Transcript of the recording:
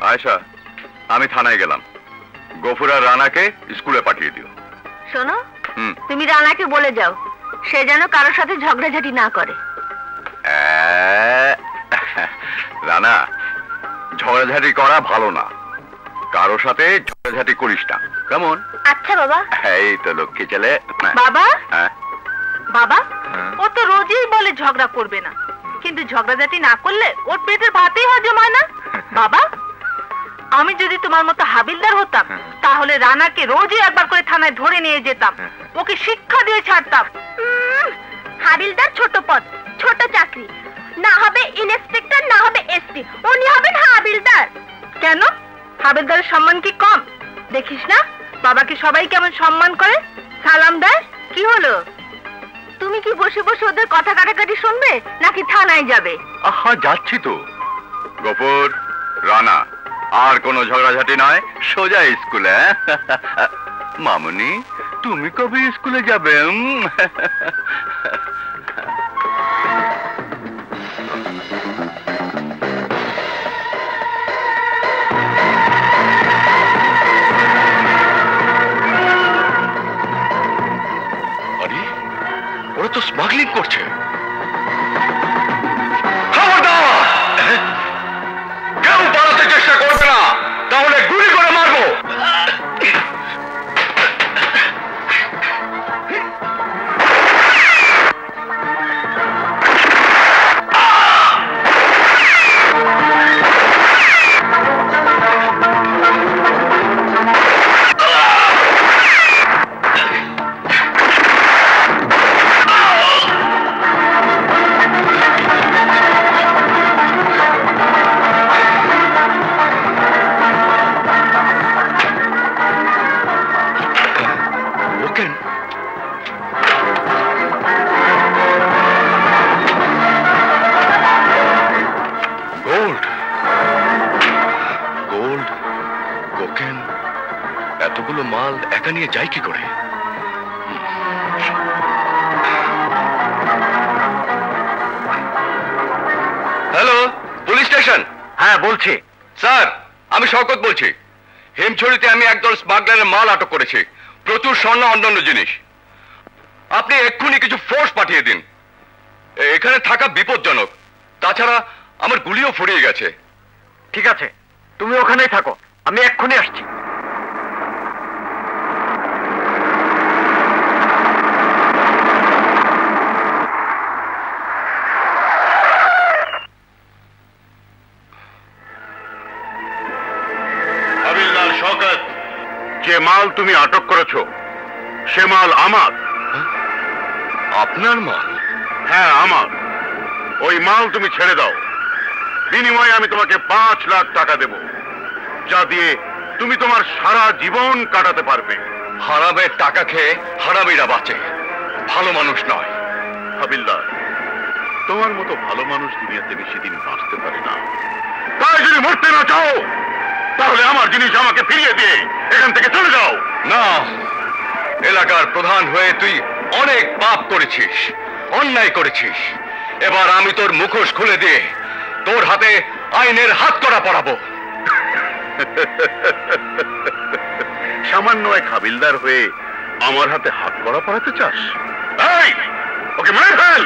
আয়শা, আমি থানায় গেলাম। গফুর আর রানাকে স্কুলে পাঠিয়ে দিও। শোনো, তুমি রানাকে বলে যাও সে যেন কারোর সাথে ঝগড়াঝাটি না করে। রানা, ঝগড়াঝাটি করা ভালো না, কারোর সাথে ঝগড়াঝাটি করিস না, কেমন? আচ্ছা বাবা। এই তো লক্ষ্মী ছেলে। বাবা, বাবা ও তো রোজই বলে ঝগড়া করবে না, কিন্তু ঝগড়াঝাটি না করলে ওর পেটের ভাতই হজম হয় না। বাবা, আমি যদি তোমার মতো হাবিলদার হতাম তাহলে রানাকে রোজই একবার করে থানায় ধরে নিয়ে যেতাম, ওকে শিক্ষা দিয়ে ছাড়তাম। হাবিলদার ছোট পদ, ছোট চাকরি, না হবে ইন্সপেক্টর না হবে এসপি, উনি হবেন হাবিলদার। কেন, হাবিলদারের সম্মান কি কম? দেখিস না বাবাকে সবাই কেমন সম্মান করে, সালাম দেয়। কি হলো, তুমি কি বসে বসে ওদের কথা কাটাকাটি শুনবে নাকি থানায় যাবে? আহা, যাচ্ছি তো। গফুর, রানা, আর কোনো ঝগড়াঝাটি নয়, সোজা স্কুলে। মামুনি, তুমি কবে স্কুলে যাবে? আরে, ওরা তো স্মাগলিং করছে। কেউ পালাতে চেষ্টা করবে না, তাহলে গুলি করে মারবো। এতগুলো মাল একা নিয়ে যাই কি করে? Hello, police station. হ্যাঁ বলছি। স্যার, আমি শওকত বলছি। হিমছড়িতে আমি একদল স্মাগলারের মাল আটক করেছি, প্রচুর স্বর্ণ অন্যান্য জিনিস। আপনি এক্ষুনি কিছু ফোর্স পাঠিয়ে দিন, এখানে থাকা বিপজ্জনক। তাছাড়া আমার গুলিও ফুরিয়ে গেছে। ঠিক আছে, তুমি ওখানেই থাকো, আমি এক্ষুনি আসছি। যে মাল তুমি আটক করেছো সে মাল আমার। আপনার মাল? হ্যাঁ, আমার। ওই মাল তুমি ছেড়ে দাও, বিনিময়ে আমি তোমাকে 5 লাখ টাকা দেব, যা দিয়ে তুমি তোমার সারা জীবন কাটাতে পারবে। হারামের টাকা খেয়ে হারামিরা বাঁচে, ভালো মানুষ নয়। হাবিলদার, তোমার মতো ভালো মানুষ দুনিয়াতে বেশি দিন বাঁচতে পারে না। তাই যদি মরতে না চাও তাহলে আমার জিনিস আমাকে ফিরিয়ে দিয়ে এখান থেকে চলে যাও। না, এলাকার প্রধান হয়ে তুই অনেক পাপ করেছিস, অন্যায় করেছিস। এবার আমি তোর মুখোশ খুলে দিয়ে তোর হাতে আইনের হাতকড়া পরাবো। সামান্য এক হাবিলদার হয়ে আমার হাতে হাতকড়া পরাতে চাস? এই, ওকে মেরে ফেল।